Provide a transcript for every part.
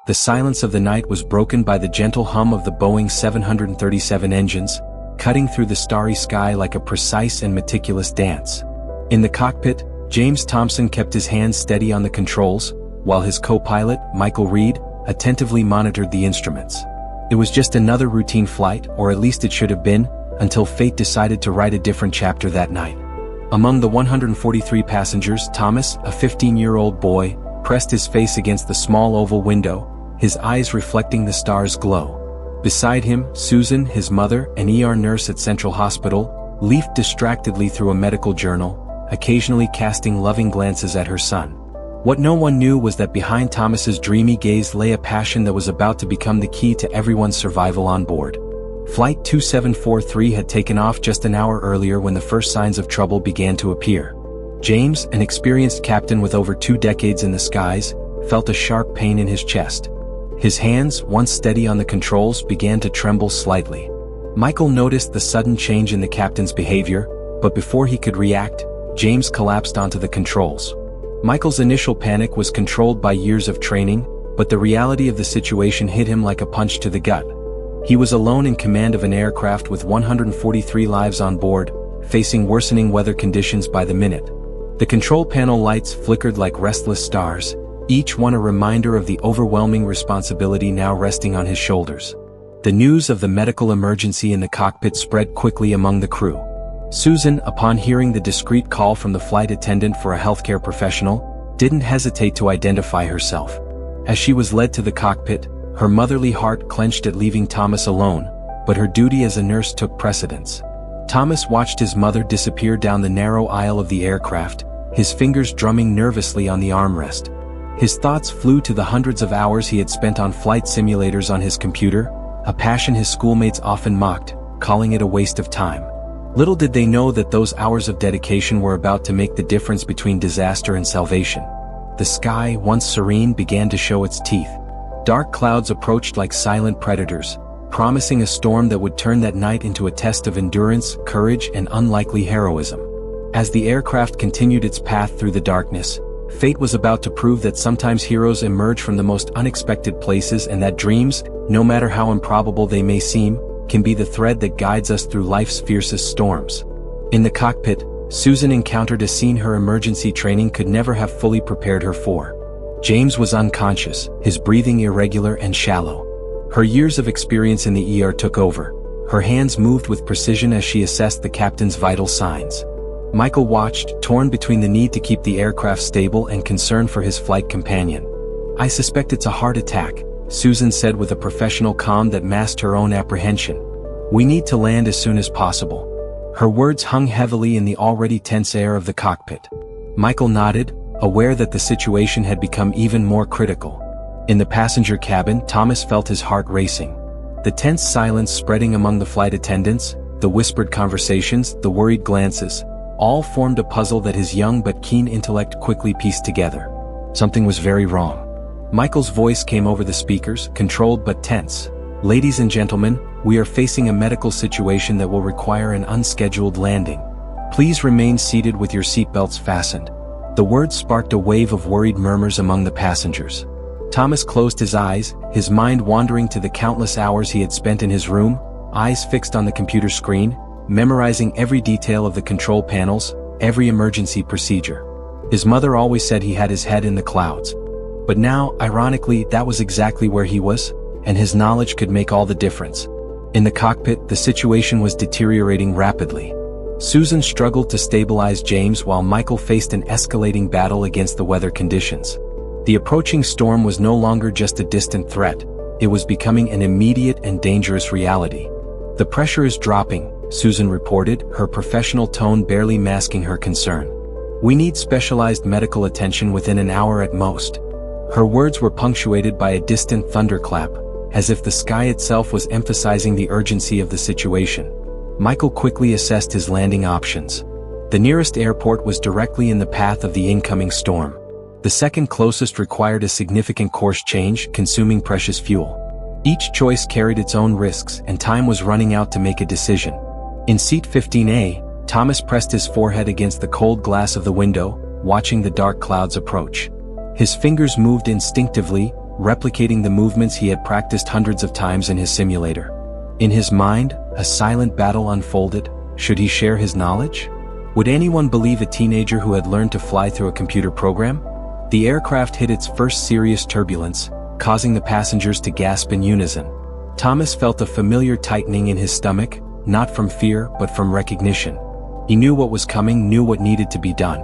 The silence of the night was broken by the gentle hum of the Boeing 737 engines, cutting through the starry sky like a precise and meticulous dance. In the cockpit, James Thompson kept his hands steady on the controls, while his co-pilot, Michael Reed, attentively monitored the instruments. It was just another routine flight, or at least it should have been, until fate decided to write a different chapter that night. Among the 143 passengers, Thomas, a 15-year-old boy, pressed his face against the small oval window, his eyes reflecting the star's glow. Beside him, Susan, his mother, an ER nurse at Central Hospital, leafed distractedly through a medical journal, occasionally casting loving glances at her son. What no one knew was that behind Thomas's dreamy gaze lay a passion that was about to become the key to everyone's survival on board. Flight 2743 had taken off just an hour earlier when the first signs of trouble began to appear. James, an experienced captain with over 2 decades in the skies, felt a sharp pain in his chest. His hands, once steady on the controls, began to tremble slightly. Michael noticed the sudden change in the captain's behavior, but before he could react, James collapsed onto the controls. Michael's initial panic was controlled by years of training, but the reality of the situation hit him like a punch to the gut. He was alone in command of an aircraft with 143 lives on board, facing worsening weather conditions by the minute. The control panel lights flickered like restless stars, each one a reminder of the overwhelming responsibility now resting on his shoulders. The news of the medical emergency in the cockpit spread quickly among the crew. Susan, upon hearing the discreet call from the flight attendant for a healthcare professional, didn't hesitate to identify herself. As she was led to the cockpit, her motherly heart clenched at leaving Thomas alone, but her duty as a nurse took precedence. Thomas watched his mother disappear down the narrow aisle of the aircraft, his fingers drumming nervously on the armrest. His thoughts flew to the hundreds of hours he had spent on flight simulators on his computer, a passion his schoolmates often mocked, calling it a waste of time. Little did they know that those hours of dedication were about to make the difference between disaster and salvation. The sky, once serene, began to show its teeth. Dark clouds approached like silent predators, promising a storm that would turn that night into a test of endurance, courage, and unlikely heroism. As the aircraft continued its path through the darkness, fate was about to prove that sometimes heroes emerge from the most unexpected places and that dreams, no matter how improbable they may seem, can be the thread that guides us through life's fiercest storms. In the cockpit, Susan encountered a scene her emergency training could never have fully prepared her for. James was unconscious, his breathing irregular and shallow. Her years of experience in the ER took over. Her hands moved with precision as she assessed the captain's vital signs. Michael watched, torn between the need to keep the aircraft stable and concern for his flight companion. "I suspect it's a heart attack," Susan said with a professional calm that masked her own apprehension. "We need to land as soon as possible." Her words hung heavily in the already tense air of the cockpit. Michael nodded, aware that the situation had become even more critical. In the passenger cabin, Thomas felt his heart racing. The tense silence spreading among the flight attendants, the whispered conversations, the worried glances, all formed a puzzle that his young but keen intellect quickly pieced together. Something was very wrong. Michael's voice came over the speakers, controlled but tense. "Ladies and gentlemen, we are facing a medical situation that will require an unscheduled landing. Please remain seated with your seatbelts fastened." The words sparked a wave of worried murmurs among the passengers. Thomas closed his eyes, his mind wandering to the countless hours he had spent in his room, eyes fixed on the computer screen, memorizing every detail of the control panels, every emergency procedure. His mother always said he had his head in the clouds. But now, ironically, that was exactly where he was, and his knowledge could make all the difference. In the cockpit, the situation was deteriorating rapidly. Susan struggled to stabilize James while Michael faced an escalating battle against the weather conditions. The approaching storm was no longer just a distant threat, it was becoming an immediate and dangerous reality. "The pressure is dropping," Susan reported, her professional tone barely masking her concern. "We need specialized medical attention within an hour at most." Her words were punctuated by a distant thunderclap, as if the sky itself was emphasizing the urgency of the situation. Michael quickly assessed his landing options. The nearest airport was directly in the path of the incoming storm. The second closest required a significant course change, consuming precious fuel. Each choice carried its own risks, and time was running out to make a decision. In seat 15A, Thomas pressed his forehead against the cold glass of the window, watching the dark clouds approach. His fingers moved instinctively, replicating the movements he had practiced hundreds of times in his simulator. In his mind, a silent battle unfolded. Should he share his knowledge? Would anyone believe a teenager who had learned to fly through a computer program? The aircraft hit its first serious turbulence, causing the passengers to gasp in unison. Thomas felt a familiar tightening in his stomach, not from fear but from recognition. He knew what was coming, knew what needed to be done.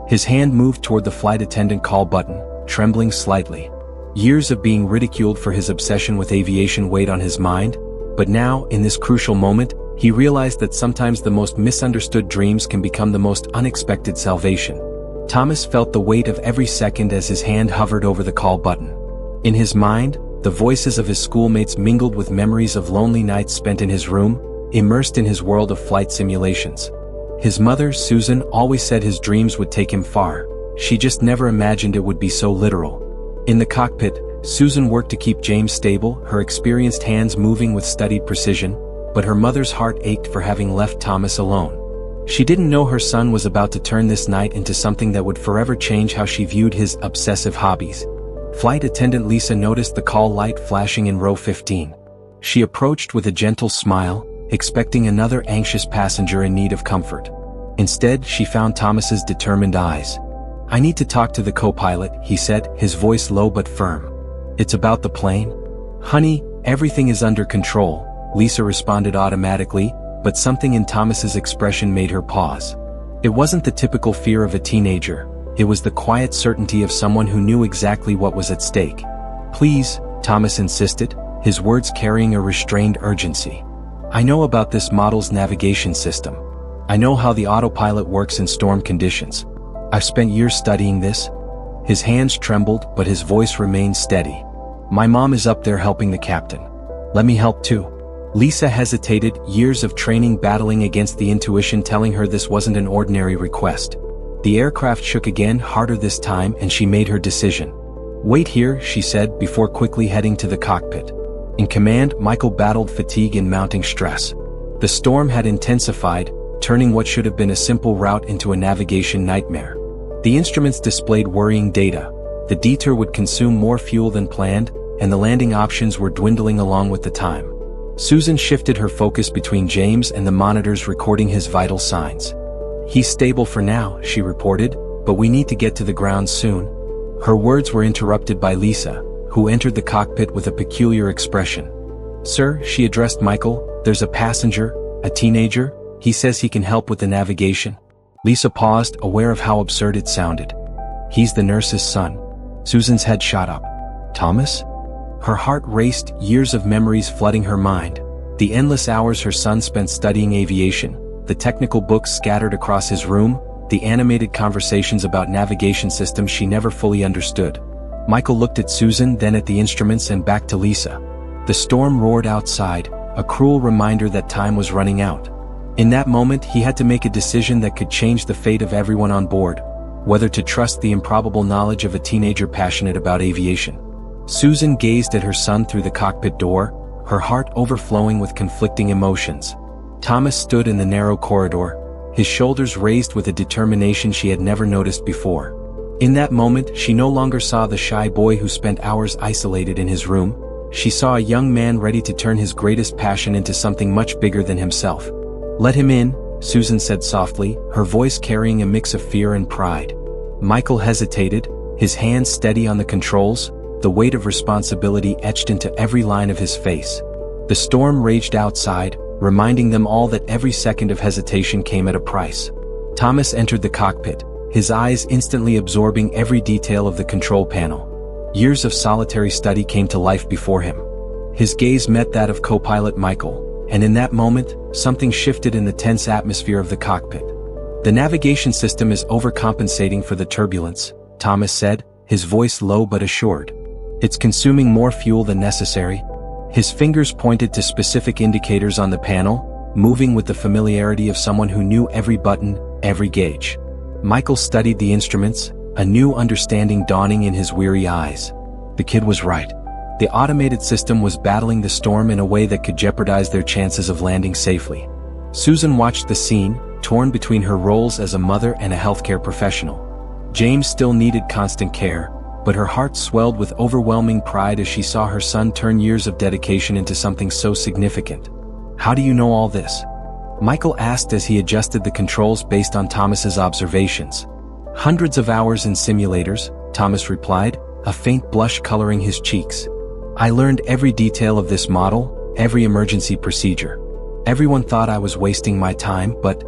His hand moved toward the flight attendant call button, trembling slightly. Years of being ridiculed for his obsession with aviation weighed on his mind, but now, in this crucial moment, he realized that sometimes the most misunderstood dreams can become the most unexpected salvation. Thomas felt the weight of every second as his hand hovered over the call button. In his mind, the voices of his schoolmates mingled with memories of lonely nights spent in his room, immersed in his world of flight simulations. His mother, Susan, always said his dreams would take him far. She just never imagined it would be so literal. In the cockpit, Susan worked to keep James stable, her experienced hands moving with studied precision, but her mother's heart ached for having left Thomas alone. She didn't know her son was about to turn this night into something that would forever change how she viewed his obsessive hobbies. Flight attendant Lisa noticed the call light flashing in row 15. She approached with a gentle smile, expecting another anxious passenger in need of comfort. Instead, she found Thomas's determined eyes. "I need to talk to the co-pilot," he said, his voice low but firm. "It's about the plane?" "Honey, everything is under control," Lisa responded automatically, but something in Thomas's expression made her pause. It wasn't the typical fear of a teenager, it was the quiet certainty of someone who knew exactly what was at stake. "Please," Thomas insisted, his words carrying a restrained urgency. "I know about this model's navigation system. I know how the autopilot works in storm conditions. I've spent years studying this." His hands trembled, but his voice remained steady. "My mom is up there helping the captain. Let me help too." Lisa hesitated, years of training battling against the intuition telling her this wasn't an ordinary request. The aircraft shook again, harder this time, and she made her decision. "Wait here," she said, before quickly heading to the cockpit. In command, Michael battled fatigue and mounting stress. The storm had intensified, turning what should have been a simple route into a navigation nightmare. The instruments displayed worrying data. The detour would consume more fuel than planned, and the landing options were dwindling along with the time. Susan shifted her focus between James and the monitors recording his vital signs. "He's stable for now," she reported, "but we need to get to the ground soon." Her words were interrupted by Lisa, who entered the cockpit with a peculiar expression. "Sir," she addressed Michael, "there's a passenger, a teenager. He says he can help with the navigation." Lisa paused, aware of how absurd it sounded. "He's the nurse's son." Susan's head shot up. "Thomas?" Her heart raced, years of memories flooding her mind. The endless hours her son spent studying aviation, the technical books scattered across his room, the animated conversations about navigation systems she never fully understood. Michael looked at Susan, then at the instruments and back to Lisa. The storm roared outside, a cruel reminder that time was running out. In that moment, he had to make a decision that could change the fate of everyone on board, whether to trust the improbable knowledge of a teenager passionate about aviation. Susan gazed at her son through the cockpit door, her heart overflowing with conflicting emotions. Thomas stood in the narrow corridor, his shoulders raised with a determination she had never noticed before. In that moment, she no longer saw the shy boy who spent hours isolated in his room. She saw a young man ready to turn his greatest passion into something much bigger than himself. "Let him in," Susan said softly, her voice carrying a mix of fear and pride. Michael hesitated, his hands steady on the controls, the weight of responsibility etched into every line of his face. The storm raged outside, reminding them all that every second of hesitation came at a price. Thomas entered the cockpit, his eyes instantly absorbing every detail of the control panel. Years of solitary study came to life before him. His gaze met that of co-pilot Michael, and in that moment, something shifted in the tense atmosphere of the cockpit. "The navigation system is overcompensating for the turbulence," Thomas said, his voice low but assured. "It's consuming more fuel than necessary." His fingers pointed to specific indicators on the panel, moving with the familiarity of someone who knew every button, every gauge. Michael studied the instruments, a new understanding dawning in his weary eyes. The kid was right. The automated system was battling the storm in a way that could jeopardize their chances of landing safely. Susan watched the scene, torn between her roles as a mother and a healthcare professional. James still needed constant care, but her heart swelled with overwhelming pride as she saw her son turn years of dedication into something so significant. "How do you know all this?" Michael asked as he adjusted the controls based on Thomas's observations. "Hundreds of hours in simulators," Thomas replied, a faint blush coloring his cheeks. "I learned every detail of this model, every emergency procedure. Everyone thought I was wasting my time, but..."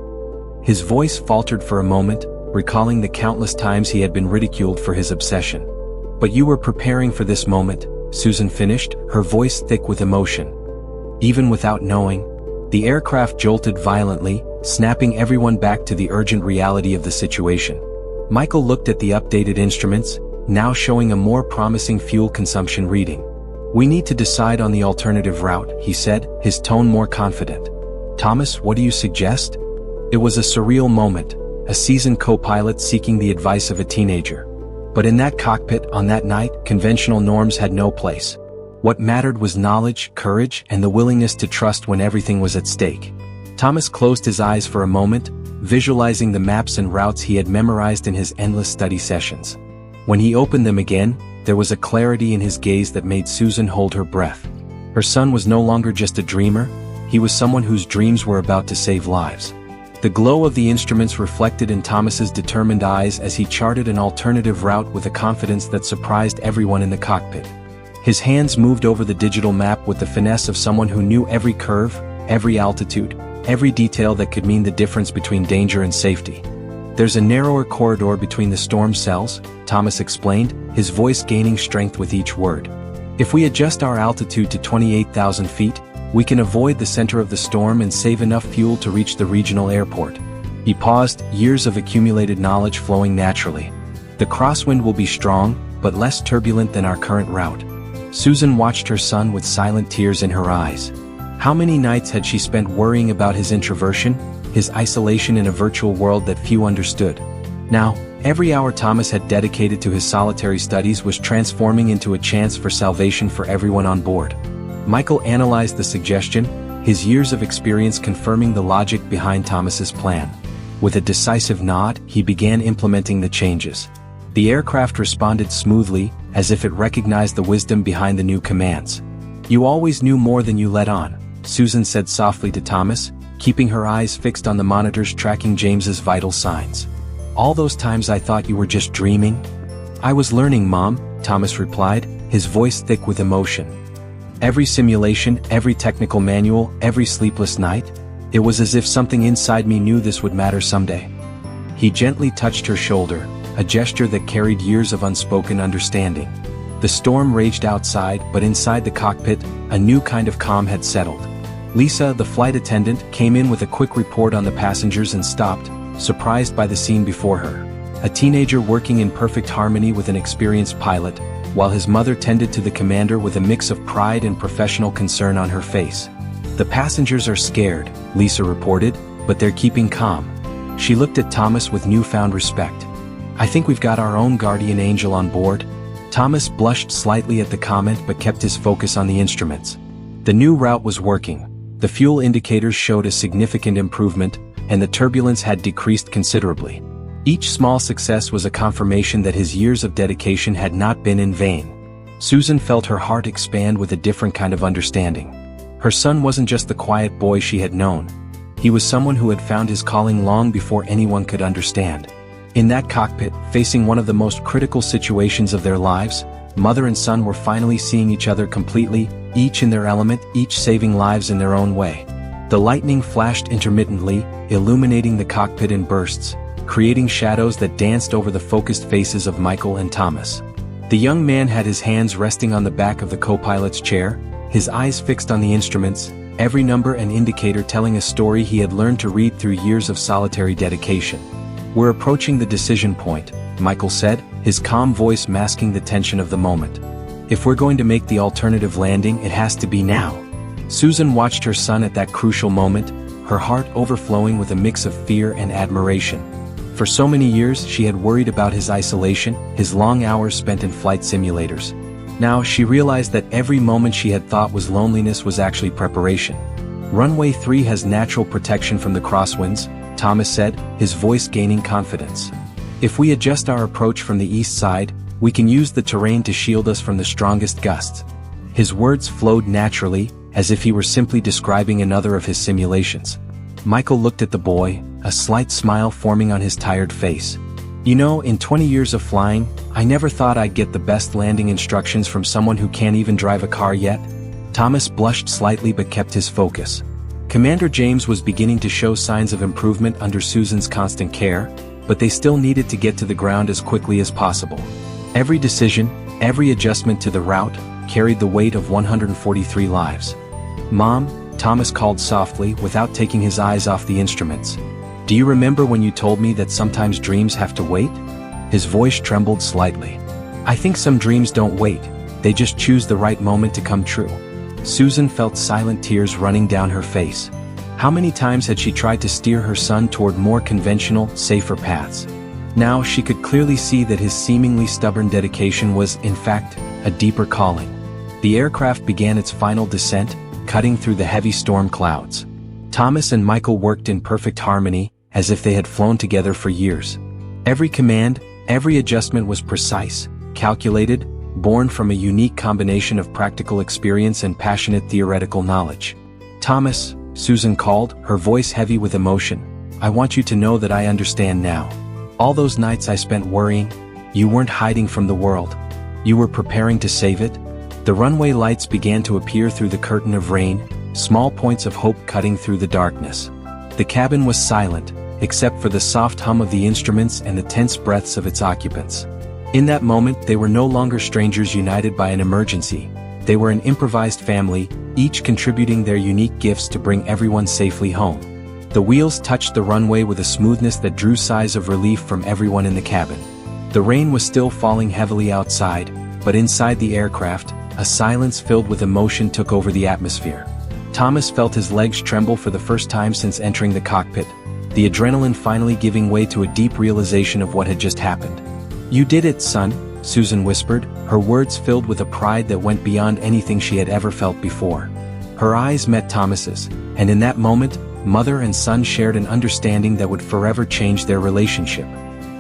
His voice faltered for a moment, recalling the countless times he had been ridiculed for his obsession. "But you were preparing for this moment," Susan finished, her voice thick with emotion. Even without knowing, the aircraft jolted violently, snapping everyone back to the urgent reality of the situation. Michael looked at the updated instruments, now showing a more promising fuel consumption reading. "We need to decide on the alternative route," he said, his tone more confident. "Thomas, what do you suggest?" It was a surreal moment, a seasoned co-pilot seeking the advice of a teenager. But in that cockpit, on that night, conventional norms had no place. What mattered was knowledge, courage, and the willingness to trust when everything was at stake. Thomas closed his eyes for a moment, visualizing the maps and routes he had memorized in his endless study sessions. When he opened them again, there was a clarity in his gaze that made Susan hold her breath. Her son was no longer just a dreamer, he was someone whose dreams were about to save lives. The glow of the instruments reflected in Thomas's determined eyes as he charted an alternative route with a confidence that surprised everyone in the cockpit. His hands moved over the digital map with the finesse of someone who knew every curve, every altitude, every detail that could mean the difference between danger and safety. "There's a narrower corridor between the storm cells," Thomas explained, his voice gaining strength with each word. "If we adjust our altitude to 28,000 feet, we can avoid the center of the storm and save enough fuel to reach the regional airport." He paused, years of accumulated knowledge flowing naturally. "The crosswind will be strong, but less turbulent than our current route." Susan watched her son with silent tears in her eyes. How many nights had she spent worrying about his introversion, his isolation in a virtual world that few understood? Now, every hour Thomas had dedicated to his solitary studies was transforming into a chance for salvation for everyone on board. Michael analyzed the suggestion, his years of experience confirming the logic behind Thomas's plan. With a decisive nod, he began implementing the changes. The aircraft responded smoothly, as if it recognized the wisdom behind the new commands. "You always knew more than you let on," Susan said softly to Thomas, keeping her eyes fixed on the monitors tracking James's vital signs. "All those times I thought you were just dreaming?" "I was learning, Mom," Thomas replied, his voice thick with emotion. "Every simulation, every technical manual, every sleepless night, it was as if something inside me knew this would matter someday." He gently touched her shoulder, a gesture that carried years of unspoken understanding. The storm raged outside, but inside the cockpit, a new kind of calm had settled. Lisa, the flight attendant, came in with a quick report on the passengers and stopped, surprised by the scene before her. A teenager working in perfect harmony with an experienced pilot, while his mother tended to the commander with a mix of pride and professional concern on her face. "The passengers are scared," Lisa reported, "but they're keeping calm." She looked at Thomas with newfound respect. "I think we've got our own guardian angel on board." Thomas blushed slightly at the comment but kept his focus on the instruments. The new route was working. The fuel indicators showed a significant improvement, and the turbulence had decreased considerably. Each small success was a confirmation that his years of dedication had not been in vain. Susan felt her heart expand with a different kind of understanding. Her son wasn't just the quiet boy she had known. He was someone who had found his calling long before anyone could understand. In that cockpit, facing one of the most critical situations of their lives, mother and son were finally seeing each other completely, each in their element, each saving lives in their own way. The lightning flashed intermittently, illuminating the cockpit in bursts, creating shadows that danced over the focused faces of Michael and Thomas. The young man had his hands resting on the back of the co-pilot's chair, his eyes fixed on the instruments, every number and indicator telling a story he had learned to read through years of solitary dedication. "We're approaching the decision point," Michael said, his calm voice masking the tension of the moment. "If we're going to make the alternative landing, it has to be now." Susan watched her son at that crucial moment, her heart overflowing with a mix of fear and admiration. For so many years she had worried about his isolation, his long hours spent in flight simulators. Now she realized that every moment she had thought was loneliness was actually preparation. "Runway 3 has natural protection from the crosswinds," Thomas said, his voice gaining confidence. "If we adjust our approach from the east side, We can use the terrain to shield us from the strongest gusts. His words flowed naturally, as if he were simply describing another of his simulations. Michael looked at the boy, a slight smile forming on his tired face. You know, in 20 years of flying, I never thought I'd get the best landing instructions from someone who can't even drive a car yet. Thomas blushed slightly but kept his focus. Commander James was beginning to show signs of improvement under Susan's constant care, but they still needed to get to the ground as quickly as possible. Every decision, every adjustment to the route, carried the weight of 143 lives. "Mom," Thomas called softly without taking his eyes off the instruments. "Do you remember when you told me that sometimes dreams have to wait?" His voice trembled slightly. "I think some dreams don't wait, they just choose the right moment to come true." Susan felt silent tears running down her face. How many times had she tried to steer her son toward more conventional, safer paths? Now she could clearly see that his seemingly stubborn dedication was, in fact, a deeper calling. The aircraft began its final descent, cutting through the heavy storm clouds. Thomas and Michael worked in perfect harmony, as if they had flown together for years. Every command, every adjustment was precise, calculated, born from a unique combination of practical experience and passionate theoretical knowledge. "Thomas," Susan called, her voice heavy with emotion, "I want you to know that I understand now. All those nights I spent worrying, you weren't hiding from the world. You were preparing to save it." The runway lights began to appear through the curtain of rain, small points of hope cutting through the darkness. The cabin was silent, except for the soft hum of the instruments and the tense breaths of its occupants. In that moment, they were no longer strangers united by an emergency. They were an improvised family, each contributing their unique gifts to bring everyone safely home. The wheels touched the runway with a smoothness that drew sighs of relief from everyone in the cabin. The rain was still falling heavily outside, but inside the aircraft, a silence filled with emotion took over the atmosphere. Thomas felt his legs tremble for the first time since entering the cockpit, the adrenaline finally giving way to a deep realization of what had just happened. "You did it, son," Susan whispered, her words filled with a pride that went beyond anything she had ever felt before. Her eyes met Thomas's, and in that moment, mother and son shared an understanding that would forever change their relationship.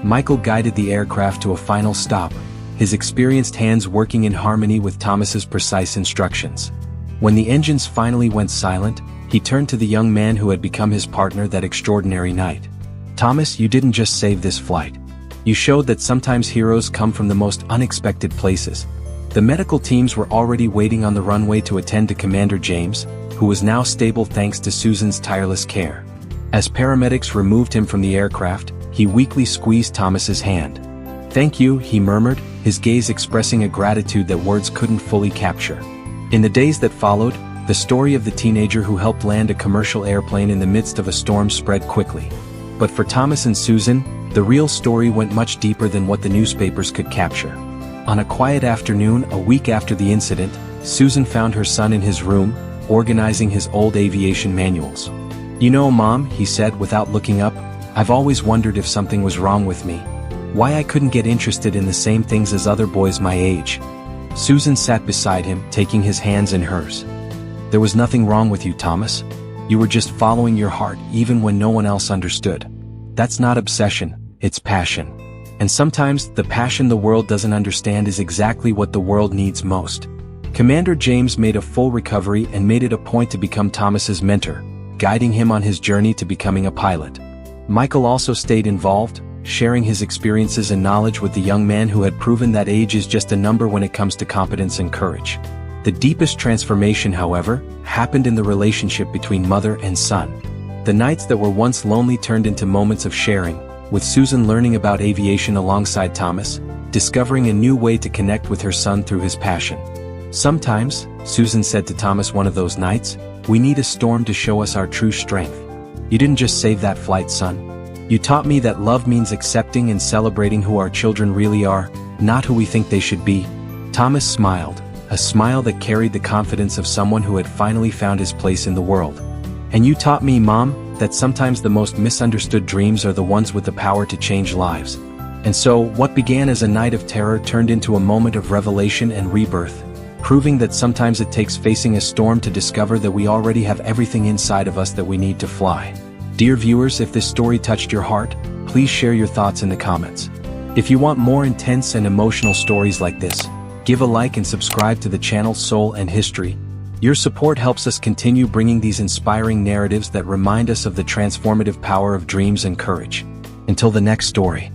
Michael guided the aircraft to a final stop, his experienced hands working in harmony with Thomas's precise instructions. When the engines finally went silent, he turned to the young man who had become his partner that extraordinary night. "Thomas, you didn't just save this flight. You showed that sometimes heroes come from the most unexpected places." The medical teams were already waiting on the runway to attend to Commander James, who was now stable thanks to Susan's tireless care. As paramedics removed him from the aircraft, he weakly squeezed Thomas's hand. "Thank you," he murmured, his gaze expressing a gratitude that words couldn't fully capture. In the days that followed, the story of the teenager who helped land a commercial airplane in the midst of a storm spread quickly. But for Thomas and Susan, the real story went much deeper than what the newspapers could capture. On a quiet afternoon a week after the incident, Susan found her son in his room, organizing his old aviation manuals. "You know, Mom," he said without looking up, "I've always wondered if something was wrong with me. Why I couldn't get interested in the same things as other boys my age." Susan sat beside him, taking his hands in hers. "There was nothing wrong with you, Thomas. You were just following your heart even when no one else understood. That's not obsession, it's passion. And sometimes, the passion the world doesn't understand is exactly what the world needs most." Commander James made a full recovery and made it a point to become Thomas's mentor, guiding him on his journey to becoming a pilot. Michael also stayed involved, sharing his experiences and knowledge with the young man who had proven that age is just a number when it comes to competence and courage. The deepest transformation, however, happened in the relationship between mother and son. The nights that were once lonely turned into moments of sharing, with Susan learning about aviation alongside Thomas, discovering a new way to connect with her son through his passion. "Sometimes," Susan said to Thomas one of those nights, "we need a storm to show us our true strength. You didn't just save that flight, son. You taught me that love means accepting and celebrating who our children really are, not who we think they should be." Thomas smiled, a smile that carried the confidence of someone who had finally found his place in the world. "And you taught me, Mom, that sometimes the most misunderstood dreams are the ones with the power to change lives." And so, what began as a night of terror turned into a moment of revelation and rebirth, proving that sometimes it takes facing a storm to discover that we already have everything inside of us that we need to fly. Dear viewers, if this story touched your heart, please share your thoughts in the comments. If you want more intense and emotional stories like this, give a like and subscribe to the channel Soul and History. Your support helps us continue bringing these inspiring narratives that remind us of the transformative power of dreams and courage. Until the next story.